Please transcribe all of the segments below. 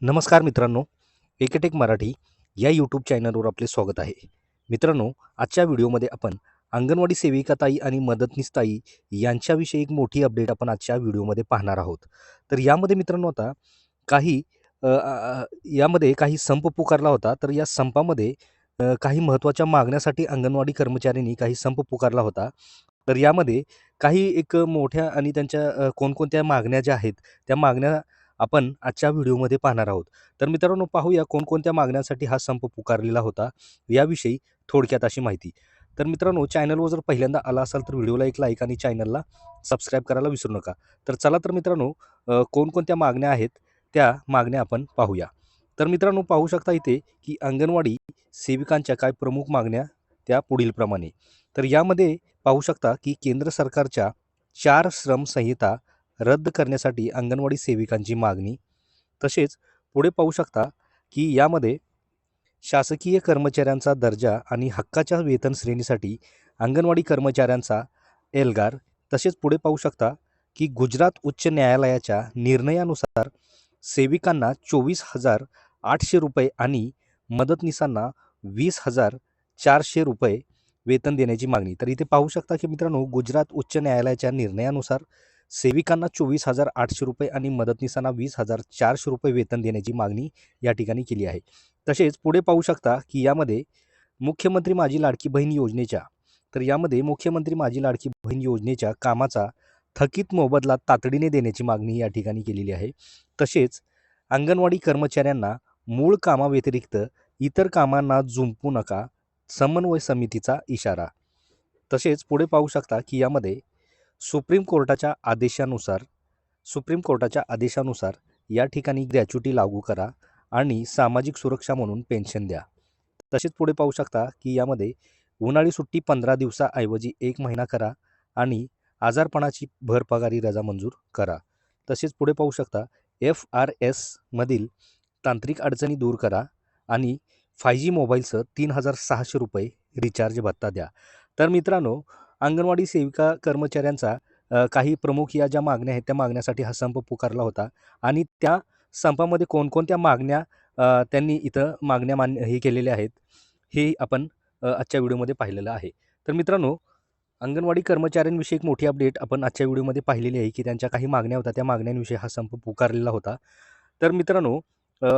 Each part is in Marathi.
नमस्कार मित्रांनो, एकेटेक मराठी या यूट्यूब चॅनलवर आपले स्वागत आहे. मित्रांनो, आजच्या व्हिडिओमध्ये आपण अंगणवाडी सेविकाताई आणि मदतनीसताई यांच्याविषयी एक मोठी अपडेट आपण आजच्या व्हिडिओमध्ये पाहणार आहोत. तर यामध्ये मित्रांनो आता काही अ, अ, यामध्ये काही संप पुकारला होता. तर या संपामध्ये काही महत्त्वाच्या मागण्यासाठी अंगणवाडी कर्मचाऱ्यांनी काही संप पुकारला होता. तर यामध्ये काही एक मोठ्या आणि त्यांच्या कोणकोणत्या मागण्या ज्या आहेत, त्या मागण्या आपण आजच्या व्हिडिओमध्ये पाहणार आहोत. तर मित्रांनो पाहूया कोणकोणत्या मागण्यांसाठी हा संप पुकारलेला होता, याविषयी थोडक्यात अशी माहिती. तर मित्रांनो चॅनलवर जर पहिल्यांदा आला असाल तर व्हिडिओला एक लाईक आणि चॅनलला सबस्क्राईब करायला विसरू नका. तर चला तर मित्रांनो कोणकोणत्या मागण्या आहेत, त्या मागण्या आपण पाहूया. तर मित्रांनो पाहू शकता इथे, की अंगणवाडी सेविकांच्या काय प्रमुख मागण्या त्या पुढीलप्रमाणे. तर यामध्ये पाहू शकता, की केंद्र सरकारच्या 4 श्रम संहिता रद्द करण्यासाठी अंगणवाडी सेविकांची मागणी. तसेच पुढे पाहू शकता, की यामध्ये शासकीय कर्मचाऱ्यांचा दर्जा आणि हक्काच्या वेतन श्रेणीसाठी अंगणवाडी कर्मचाऱ्यांचा एल्गार. तसेच पुढे पाहू शकता, की गुजरात उच्च न्यायालयाच्या निर्णयानुसार सेविकांना 24,800 रुपये आणि मदतनीसांना 20,400 रुपये वेतन देण्याची मागणी. तर इथे पाहू शकता, की मित्रांनो गुजरात उच्च न्यायालयाच्या निर्णयानुसार सेविकांना 24,800 रुपये आणि मदतनीसांना 20,400 रुपये वेतन देण्याची मागणी या ठिकाणी केली आहे. तसेच पुढे पाहू शकता, की यामध्ये मुख्यमंत्री माझी लाडकी बहीण योजनेच्या तर यामध्ये मुख्यमंत्री माझी लाडकी बहीण योजनेच्या कामाचा थकीत मोबदला तातडीने देण्याची मागणी या ठिकाणी केलेली आहे. तसेच अंगणवाडी कर्मचाऱ्यांना मूळ कामाव्यतिरिक्त इतर कामांना जुंपू नका, समन्वय समितीचा इशारा. तसेच पुढे पाहू शकता, की यामध्ये सुप्रीम कोर्टाच्या आदेशानुसार सुप्रीम कोर्टाच्या आदेशानुसार या ठिकाणी ग्रॅच्युटी लागू करा आणि सामाजिक सुरक्षा म्हणून पेन्शन द्या. तसेच पुढे पाहू शकता, की यामध्ये उन्हाळी सुट्टी 15 दिवसाऐवजी 1 महिना करा आणि आजारपणाची भरपगारी रजा मंजूर करा. तसेच पुढे पाहू शकता, FRSमधील तांत्रिक अडचणी दूर करा आणि 5G मोबाईलसह 3,600 रुपये रिचार्ज भत्ता द्या. तर मित्रांनो, अंगणवाडी सेविका कर्मचाऱ्यांचा काही प्रमुख या ज्या मागण्या आहेत, त्या मागण्यासाठी हा संप पुकारला होता आणि त्या संपामध्ये कोणकोणत्या मागण्या त्यांनी इथं मागण्या हे केलेल्या आहेत, हे आपण आजच्या व्हिडिओमध्ये पाहिलेलं आहे. तर मित्रांनो, अंगणवाडी कर्मचाऱ्यांविषयी एक मोठी अपडेट आपण आजच्या व्हिडिओमध्ये पाहिलेली आहे, की त्यांच्या काही मागण्या होत्या, त्या मागण्यांविषयी हा संप पुकारलेला होता. तर मित्रांनो, अ,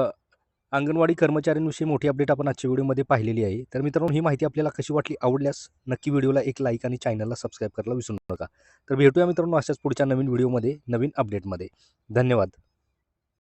अंगणवाडी कर्मचाऱ्यांविषयी मोठी अपडेट आपण आजच्या व्हिडिओमध्ये पाहिलेली आहे. तर मित्रांनो, ही माहिती आपल्याला कशी वाटली? आवडल्यास नक्की व्हिडिओला एक लाईक आणि चॅनलला सबस्क्राईब करायला विसरू नका. तर भेटूया मित्रांनो अशाच पुढच्या नवीन व्हिडिओमध्ये, नवीन अपडेटमध्ये. धन्यवाद.